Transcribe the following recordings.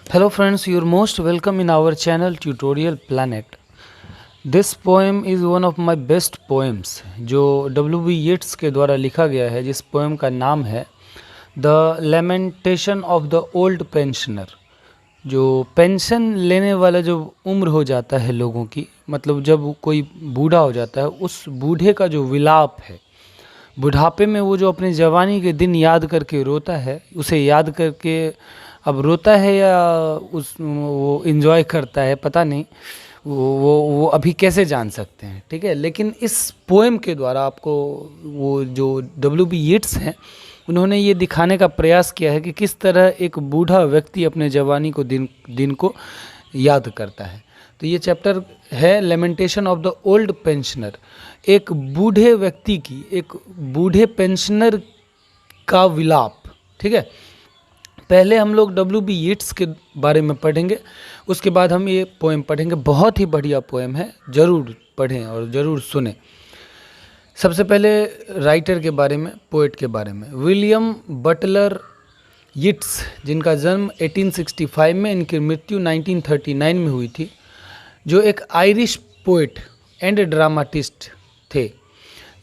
Hello friends, you're most welcome in our channel Tutorial Planet. This poem is one of my best poems जो W.B. येट्स के द्वारा लिखा गया है, जिस पोएम का नाम है the lamentation of the old pensioner. जो पेंशन लेने वाला जो उम्र हो जाता है लोगों की, मतलब जब कोई बूढ़ा हो जाता है, उस बूढ़े का जो विलाप है, बुढ़ापे में वो जो अपने जवानी के दिन याद करके रोता है, उसे याद करके अब रोता है या उस वो इन्जॉय करता है, पता नहीं। वो अभी कैसे जान सकते हैं, ठीक है। लेकिन इस पोएम के द्वारा आपको वो जो W.B. येट्स हैं, उन्होंने ये दिखाने का प्रयास किया है कि किस तरह एक बूढ़ा व्यक्ति अपने जवानी को दिन को याद करता है। तो ये चैप्टर है lamentation of the old pensioner. एक बूढ़े व्यक्ति की, एक बूढ़े पेंशनर का विलाप, ठीक है। पहले हम लोग W.B. येट्स के बारे में पढ़ेंगे, उसके बाद हम ये पोएम पढ़ेंगे। बहुत ही बढ़िया पोएम है, ज़रूर पढ़ें और ज़रूर सुने। सबसे पहले राइटर के बारे में, पोएट के बारे में। विलियम बटलर येट्स, जिनका जन्म 1865 में, इनकी मृत्यु 1939 में हुई थी, जो एक आयरिश पोएट एंड ड्रामाटिस्ट थे।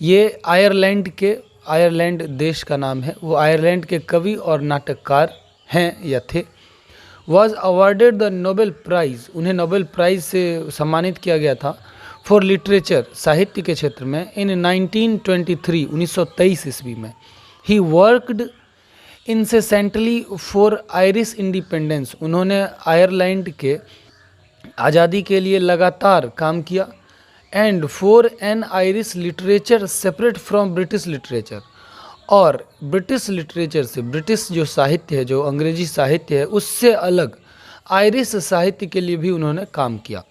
ये आयरलैंड देश का नाम है। वो आयरलैंड के कवि और नाटककार हैं या थे। Was awarded the Nobel prize, उन्हें नोबेल प्राइज़ से सम्मानित किया गया था फॉर लिटरेचर, साहित्य के क्षेत्र में, इन 1923 ईस्वी में। He worked incessantly for Irish independence, उन्होंने आयरलैंड के आज़ादी के लिए लगातार काम किया। And for an Irish literature separate from British literature, और ब्रिटिश लिटरेचर से, ब्रिटिश जो साहित्य है, जो अंग्रेजी साहित्य है, उससे अलग आयरिश साहित्य के लिए भी उन्होंने काम किया।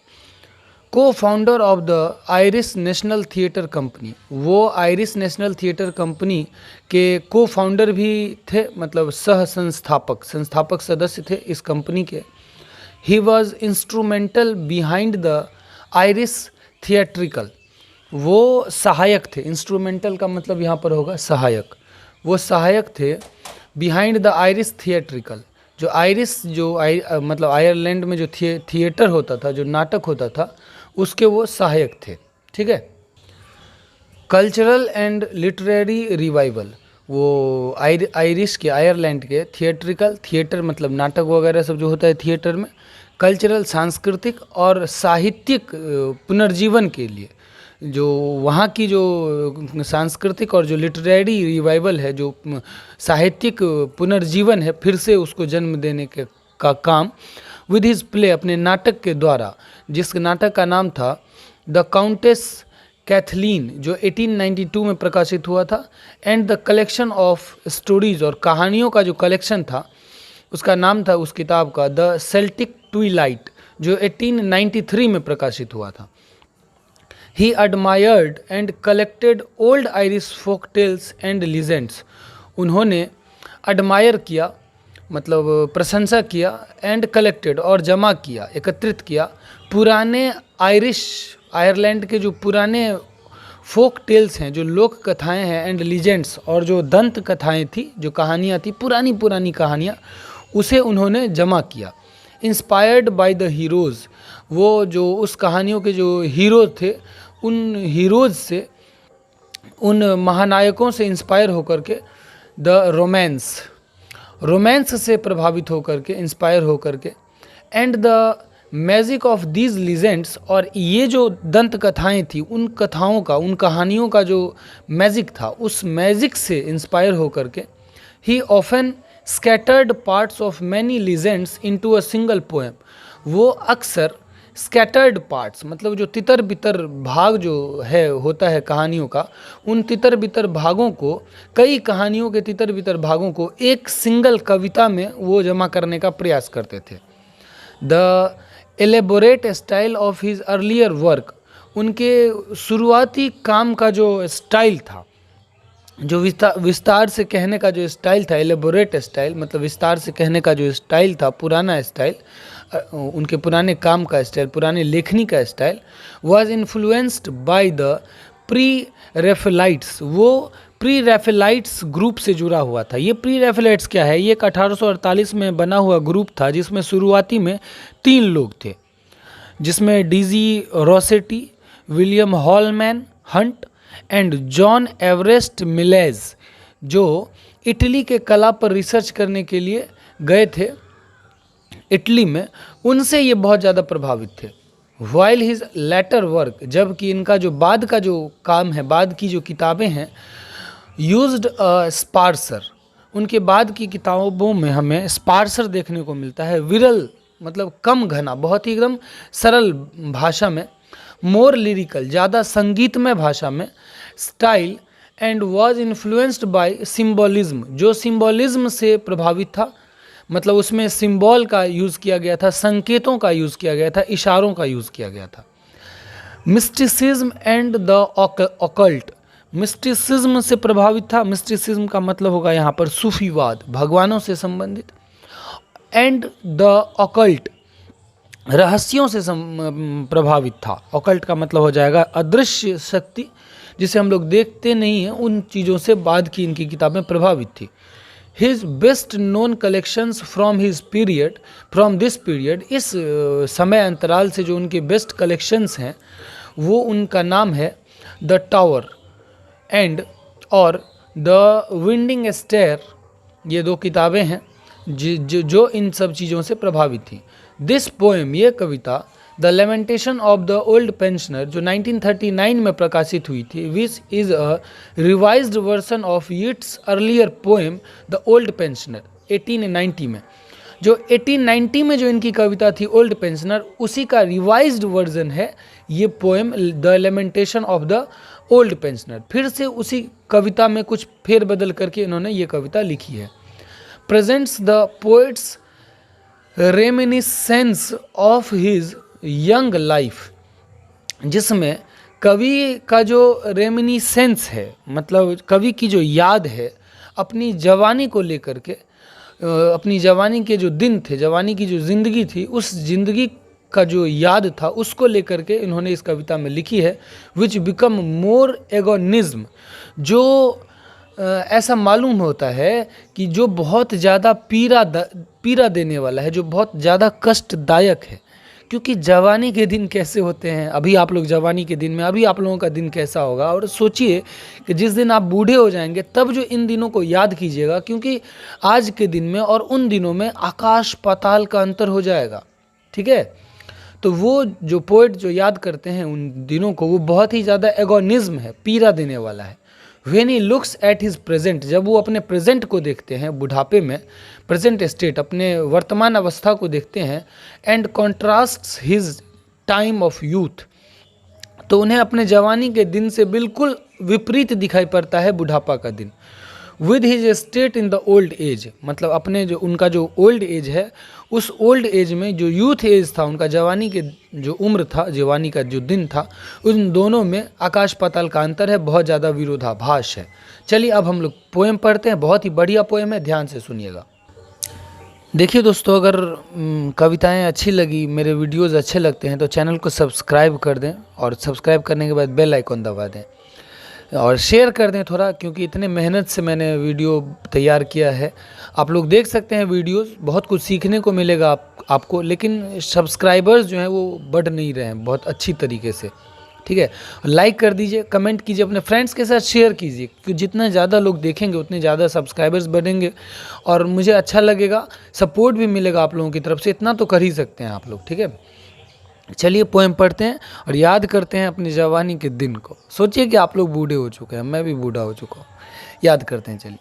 को founder of the Irish national theatre company, वो आयरिश नेशनल थिएटर कंपनी के को फाउंडर भी थे, मतलब सह संस्थापक सदस्य थे इस कंपनी के। He was instrumental behind the Irish theatrical, वो सहायक थे। इंस्ट्रूमेंटल का मतलब यहाँ पर होगा सहायक। वो सहायक थे बिहाइंड द आयरिश थिएट्रिकल, जो आयरिश मतलब आयरलैंड में जो थिएटर होता था, जो नाटक होता था, उसके वो सहायक थे, ठीक है। कल्चरल एंड लिटरेरी रिवाइवल, वो आयरिश के, आयरलैंड के थिएटर मतलब नाटक वगैरह सब जो होता है थिएटर में, कल्चरल सांस्कृतिक और साहित्यिक पुनर्जीवन के लिए, जो वहाँ की जो सांस्कृतिक और जो लिटरेरी रिवाइवल है, जो साहित्यिक पुनर्जीवन है, फिर से उसको जन्म देने का काम विद हिज प्ले, अपने नाटक के द्वारा, जिस नाटक का नाम था द काउंटेस कैथलीन, जो 1892 में प्रकाशित हुआ था। And the collection of stories, और कहानियों का जो कलेक्शन था, उसका नाम था उस किताब का द सेल्टिक ट्विलाइट, जो 1893 में प्रकाशित हुआ था। He admired and collected old Irish folk tales and legends, उन्होंने एडमायर किया, मतलब प्रशंसा किया, एंड कलेक्टेड, और जमा किया, एकत्रित किया, पुराने आयरलैंड के जो पुराने फोक टेल्स हैं, जो लोक कथाएँ हैं, एंड लीजेंड्स, और जो दंत कथाएँ थी, जो कहानियाँ थी, पुरानी पुरानी कहानियाँ, उसे उन्होंने जमा किया। इंस्पायर्ड बाय द हीरोज़, वो जो उस कहानियों के जो हीरो थे, उन हीरोज़ से, उन महानायकों से इंस्पायर होकर के, द रोमांस से प्रभावित होकर के, इंस्पायर होकर के, and the magic of these legends, और ये जो दंत कथाएँ थी, उन कथाओं का, उन कहानियों का जो मैजिक था, उस मैजिक से इंस्पायर होकर के, ही often scattered parts of many legends into a single poem, वो अक्सर स्कैटर्ड पार्ट्स, मतलब जो तितर बितर भाग जो है होता है कहानियों का, उन तितर बितर भागों को, कई कहानियों के तितर बितर भागों को एक सिंगल कविता में वो जमा करने का प्रयास करते थे। The elaborate style of his earlier work, उनके शुरुआती काम का जो स्टाइल था, जो विस्तार से कहने का जो स्टाइल था, एलेबोरेट स्टाइल मतलब विस्तार से कहने का जो स्टाइल था, पुराना स्टाइल, उनके पुराने काम का स्टाइल, पुराने लेखनी का style, was influenced by the pre Raphaelites, वो प्री रैफेलाइट्स ग्रुप से जुड़ा हुआ था। ये प्री रैफेलाइट्स क्या है? ये एक 1848 में बना हुआ ग्रुप था जिसमें शुरुआती में 3 लोग थे, जिसमें DG Rossetti, William Holman Hunt and John Everett Millais, जो इटली के कला पर रिसर्च करने के लिए गए थे इटली में, उनसे ये बहुत ज़्यादा प्रभावित थे। वाइल हिज लेटर वर्क, जबकि इनका जो बाद का जो काम है, बाद की जो किताबें हैं, यूज्ड स्पार्सर, उनके बाद की किताबों में हमें स्पार्सर देखने को मिलता है, विरल मतलब कम घना, बहुत ही एकदम सरल भाषा में, मोर लिरिकल ज़्यादा संगीतमय भाषा में, style and was influenced by symbolism, जो सिम्बॉलिज्म से प्रभावित था, मतलब उसमें सिंबल का यूज़ किया गया था, संकेतों का यूज़ किया गया था, इशारों का यूज़ किया गया था। Mysticism and the occult, mysticism से प्रभावित था। मिस्टिसिज्म का मतलब होगा यहाँ पर सूफीवाद, भगवानों से संबंधित। एंड द ऑकल्ट, रहस्यों से प्रभावित था। ऑकल्ट का मतलब हो जाएगा अदृश्य शक्ति, जिसे हम लोग देखते नहीं हैं, उन चीज़ों से बाद की इनकी किताबें प्रभावित थी। His best known collections from this period, इस समय अंतराल से जो उनके बेस्ट कलेक्शंस हैं वो उनका नाम है द टावर एंड और द विंडिंग स्टेयर। ये 2 किताबें हैं जो इन सब चीज़ों से प्रभावित थी। दिस पोएम, ये कविता, the lamentation of the old pensioner, जो 1939 में प्रकाशित हुई थी, which is a revised version of its earlier poem the old pensioner 1890 में। जो 1890 में जो इनकी कविता थी ओल्ड पेंशनर, उसी का रिवाइज्ड वर्जन है ये poem the lamentation of the old pensioner. फिर से उसी कविता में कुछ फेरबदल करके इन्होंने ये कविता लिखी है। Presents the poets reminiscence of his young life, जिसमें कवि का जो रेमिनिसेंस है, मतलब कवि की जो याद है अपनी जवानी को लेकर के, अपनी जवानी के जो दिन थे, जवानी की जो ज़िंदगी थी, उस ज़िंदगी का जो याद था उसको लेकर के इन्होंने इस कविता में लिखी है। विच बिकम मोर एगोनिज्म, जो ऐसा मालूम होता है कि जो बहुत ज़्यादा पीड़ा देने वाला है, जो बहुत ज़्यादा कष्टदायक है। क्योंकि जवानी के दिन कैसे होते हैं, अभी आप लोग जवानी के दिन में, अभी आप लोगों का दिन कैसा होगा, और सोचिए कि जिस दिन आप बूढ़े हो जाएंगे तब जो इन दिनों को याद कीजिएगा, क्योंकि आज के दिन में और उन दिनों में आकाश पाताल का अंतर हो जाएगा। ठीक है, तो वो जो पोएट जो याद करते हैं उन दिनों को, वो बहुत ही ज़्यादा एगोनिज्म है, पीड़ा देने वाला है। When he looks at his present, जब वो अपने प्रेजेंट को देखते हैं, बुढ़ापे में, प्रेजेंट स्टेट, अपने वर्तमान अवस्था को देखते हैं, and contrasts his time of youth, तो उन्हें अपने जवानी के दिन से बिल्कुल विपरीत दिखाई पड़ता है बुढ़ापा का दिन। With his state in the old age, मतलब अपने जो उनका जो ओल्ड एज है, उस ओल्ड एज में जो यूथ एज था, उनका जवानी के जो उम्र था, जवानी का जो दिन था, उन दोनों में आकाश पाताल का अंतर है, बहुत ज़्यादा विरोधाभास है। चलिए अब हम लोग पोएम पढ़ते हैं। बहुत ही बढ़िया पोएम है, ध्यान से सुनिएगा। देखिए दोस्तों, अगर कविताएं अच्छी लगी, मेरे वीडियोस अच्छे लगते हैं तो चैनल को सब्सक्राइब कर दें, और सब्सक्राइब करने के बाद बेल आइकॉन दबा दें और शेयर कर दें थोड़ा, क्योंकि इतने मेहनत से मैंने वीडियो तैयार किया है। आप लोग देख सकते हैं वीडियोस, बहुत कुछ सीखने को मिलेगा आपको, लेकिन सब्सक्राइबर्स जो हैं वो बढ़ नहीं रहे हैं बहुत अच्छी तरीके से। ठीक है, लाइक कर दीजिए, कमेंट कीजिए, अपने फ्रेंड्स के साथ शेयर कीजिए, क्योंकि जितने ज़्यादा लोग देखेंगे उतने ज़्यादा सब्सक्राइबर्स बढ़ेंगे और मुझे अच्छा लगेगा, सपोर्ट भी मिलेगा आप लोगों की तरफ से। इतना तो कर ही सकते हैं आप लोग। ठीक है, चलिए पोएम पढ़ते हैं और याद करते हैं अपनी जवानी के दिन को। सोचिए कि आप लोग बूढ़े हो चुके हैं, मैं भी बूढ़ा हो चुका हूँ, याद करते हैं। चलिए,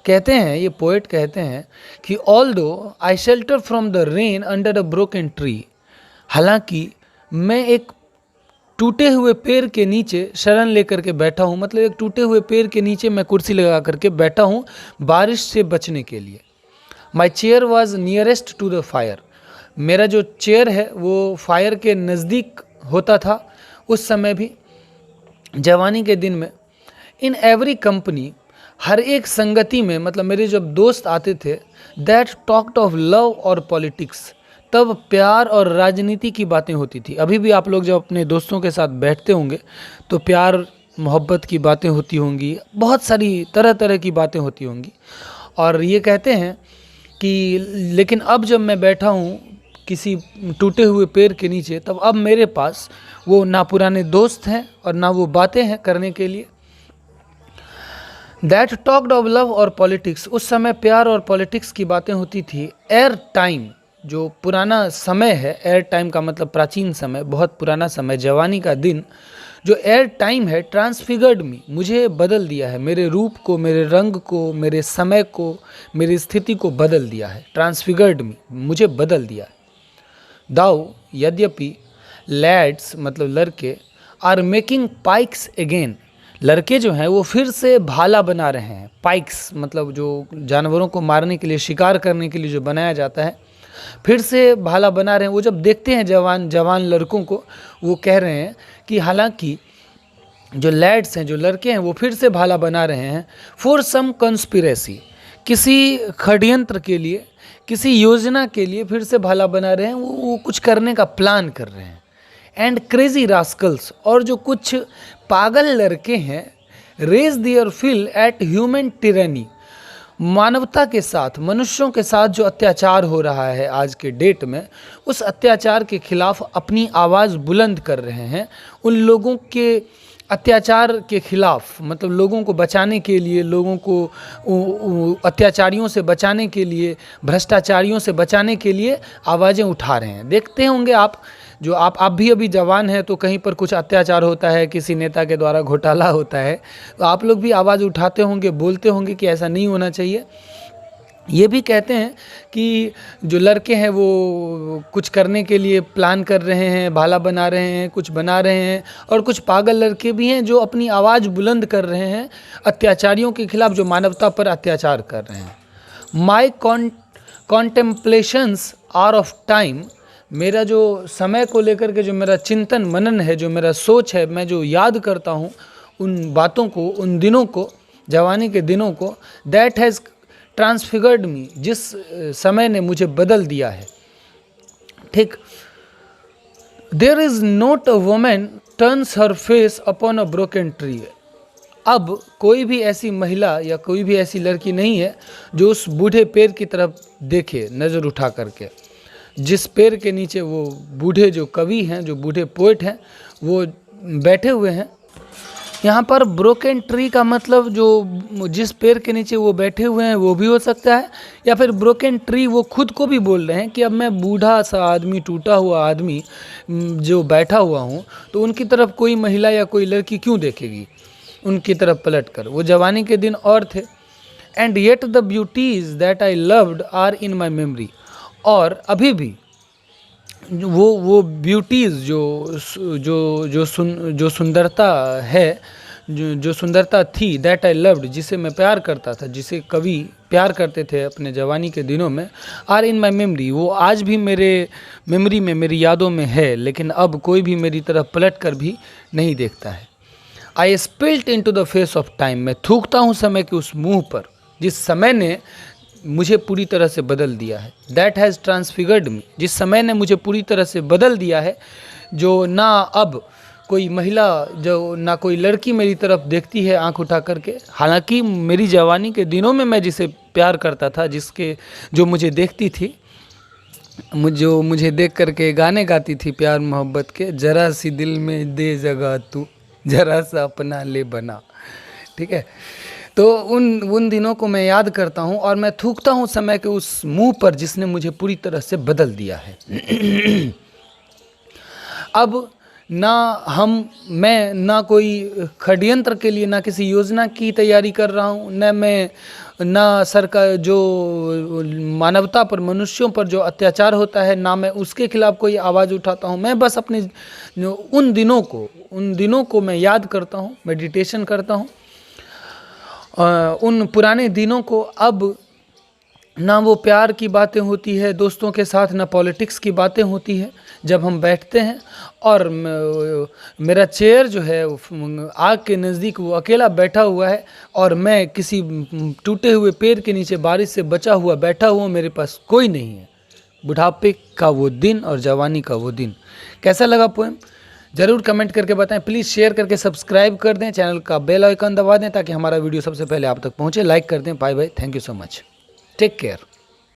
कहते हैं, ये पोएट कहते हैं कि although I shelter from the rain under a broken tree, हालांकि मैं एक टूटे हुए पेड़ के नीचे शरण लेकर के बैठा हूँ, मतलब एक टूटे हुए पेड़ के नीचे मैं कुर्सी लगा करके बैठा हूँ बारिश से बचने के लिए। My chair was nearest to the fire, मेरा जो चेयर है वो फायर के नज़दीक होता था उस समय भी, जवानी के दिन में। इन एवरी कंपनी, हर एक संगति में, मतलब मेरे जब दोस्त आते थे, दैट टॉक्ड ऑफ लव और पॉलिटिक्स, तब प्यार और राजनीति की बातें होती थी। अभी भी आप लोग जब अपने दोस्तों के साथ बैठते होंगे तो प्यार मोहब्बत की बातें होती होंगी, बहुत सारी तरह तरह की बातें होती होंगी। और ये कहते हैं कि लेकिन अब जब मैं बैठा हूँ किसी टूटे हुए पेड़ के नीचे, तब अब मेरे पास वो ना पुराने दोस्त हैं और ना वो बातें हैं करने के लिए। दैट टॉक्ड ऑफ लव और पॉलिटिक्स, उस समय प्यार और पॉलिटिक्स की बातें होती थी। एयर टाइम, जो पुराना समय है, एयर टाइम का मतलब प्राचीन समय, बहुत पुराना समय, जवानी का दिन, जो एयर टाइम है, ट्रांसफिगर्ड मी, मुझे बदल दिया है, मेरे रूप को, मेरे रंग को, मेरे समय को, मेरी स्थिति को बदल दिया है। ट्रांसफिगर्ड मी, मुझे बदल दिया है। दाउ, यद्यपि, लैड्स मतलब लड़के, आर मेकिंग पाइक्स अगेन, लड़के जो हैं वो फिर से भाला बना रहे हैं। पाइक्स मतलब जो जानवरों को मारने के लिए, शिकार करने के लिए जो बनाया जाता है, फिर से भाला बना रहे हैं। वो जब देखते हैं जवान लड़कों को, वो कह रहे हैं कि हालांकि जो लैड्स हैं, जो लड़के हैं, वो फिर से भाला बना रहे हैं। फॉर सम कंस्पिरेसी, किसी षड्यंत्र के लिए, किसी योजना के लिए फिर से भाला बना रहे हैं, वो कुछ करने का प्लान कर रहे हैं। एंड क्रेजी रास्कल्स, और जो कुछ पागल लड़के हैं, rage their fill at human tyranny, मानवता के साथ, मनुष्यों के साथ जो अत्याचार हो रहा है आज के डेट में, उस अत्याचार के खिलाफ अपनी आवाज़ बुलंद कर रहे हैं। उन लोगों के अत्याचार के खिलाफ, मतलब लोगों को बचाने के लिए, लोगों को अत्याचारियों से बचाने के लिए, भ्रष्टाचारियों से बचाने के लिए आवाज़ें उठा रहे हैं। देखते होंगे आप, जो आप भी अभी जवान हैं, तो कहीं पर कुछ अत्याचार होता है, किसी नेता के द्वारा घोटाला होता है, तो आप लोग भी आवाज़ उठाते होंगे, बोलते होंगे कि ऐसा नहीं होना चाहिए। ये भी कहते हैं कि जो लड़के हैं वो कुछ करने के लिए प्लान कर रहे हैं, भाला बना रहे हैं, कुछ बना रहे हैं, और कुछ पागल लड़के भी हैं जो अपनी आवाज़ बुलंद कर रहे हैं अत्याचारियों के खिलाफ, जो मानवता पर अत्याचार कर रहे हैं। माई कॉन्टेम्पलेशंस आर ऑफ टाइम, मेरा जो समय को लेकर के जो मेरा चिंतन मनन है, जो मेरा सोच है, मैं जो याद करता हूँ उन बातों को, उन दिनों को, जवानी के दिनों को, दैट हैज़ ट्रांसफिगर्ड मी, जिस समय ने मुझे बदल दिया है। ठीक, there is not a woman turns her face upon a broken tree, अब कोई भी ऐसी महिला या कोई भी ऐसी लड़की नहीं है जो उस बूढ़े पेड़ की तरफ देखे नज़र उठा करके, जिस पेड़ के नीचे वो बूढ़े जो कवि हैं, जो बूढ़े पोएट हैं, वो बैठे हुए हैं। यहाँ पर ब्रोकन ट्री का मतलब जो जिस पेड़ के नीचे वो बैठे हुए हैं वो भी हो सकता है, या फिर ब्रोकन ट्री वो खुद को भी बोल रहे हैं कि अब मैं बूढ़ा सा आदमी, टूटा हुआ आदमी जो बैठा हुआ हूँ, तो उनकी तरफ कोई महिला या कोई लड़की क्यों देखेगी उनकी तरफ पलट कर। वो जवानी के दिन और थे। And yet the beauties that I loved are in my memory, और अभी भी वो ब्यूटीज़ जो सुंदरता है, जो सुंदरता थी, दैट आई लव्ड, जिसे मैं प्यार करता था, जिसे कवि प्यार करते थे अपने जवानी के दिनों में, आर इन माई मेमोरी, वो आज भी मेरे मेमोरी में, मेरी यादों में है, लेकिन अब कोई भी मेरी तरफ पलट कर भी नहीं देखता है। I spilt into the face of time, मैं थूकता हूँ समय के उस मुँह पर जिस समय ने मुझे पूरी तरह से बदल दिया है। दैट हैज़ ट्रांसफिगर्ड मी, जिस समय ने मुझे पूरी तरह से बदल दिया है, जो ना अब कोई महिला, जो ना कोई लड़की मेरी तरफ देखती है आंख उठा करके। हालांकि मेरी जवानी के दिनों में मैं जिसे प्यार करता था, जो मुझे देखती थी, जो मुझे देख करके गाने गाती थी प्यार मोहब्बत के, जरा सी दिल में दे जगह तू, जरा सा अपना ले बना। ठीक है, तो उन दिनों को मैं याद करता हूँ और मैं थूकता हूँ समय के उस मुंह पर जिसने मुझे पूरी तरह से बदल दिया है। अब मैं ना कोई षड्यंत्र के लिए, ना किसी योजना की तैयारी कर रहा हूँ, ना सरकार जो मानवता पर, मनुष्यों पर जो अत्याचार होता है, ना मैं उसके खिलाफ कोई आवाज़ उठाता हूँ। मैं बस अपने उन दिनों को मैं याद करता हूँ, मेडिटेशन करता हूँ उन पुराने दिनों को। अब ना वो प्यार की बातें होती है दोस्तों के साथ, ना पॉलिटिक्स की बातें होती है। जब हम बैठते हैं और मेरा चेयर जो है आग के नज़दीक वो अकेला बैठा हुआ है और मैं किसी टूटे हुए पेड़ के नीचे बारिश से बचा हुआ बैठा हुआ, मेरे पास कोई नहीं है। बुढ़ापे का वो दिन और जवानी का वो दिन। कैसा लगा पोएम? ज़रूर कमेंट करके बताएं। प्लीज़ शेयर करके सब्सक्राइब कर दें, चैनल का बेल आइकन दबा दें ताकि हमारा वीडियो सबसे पहले आप तक पहुंचे। लाइक कर दें। Bye bye, thank you so much, take care.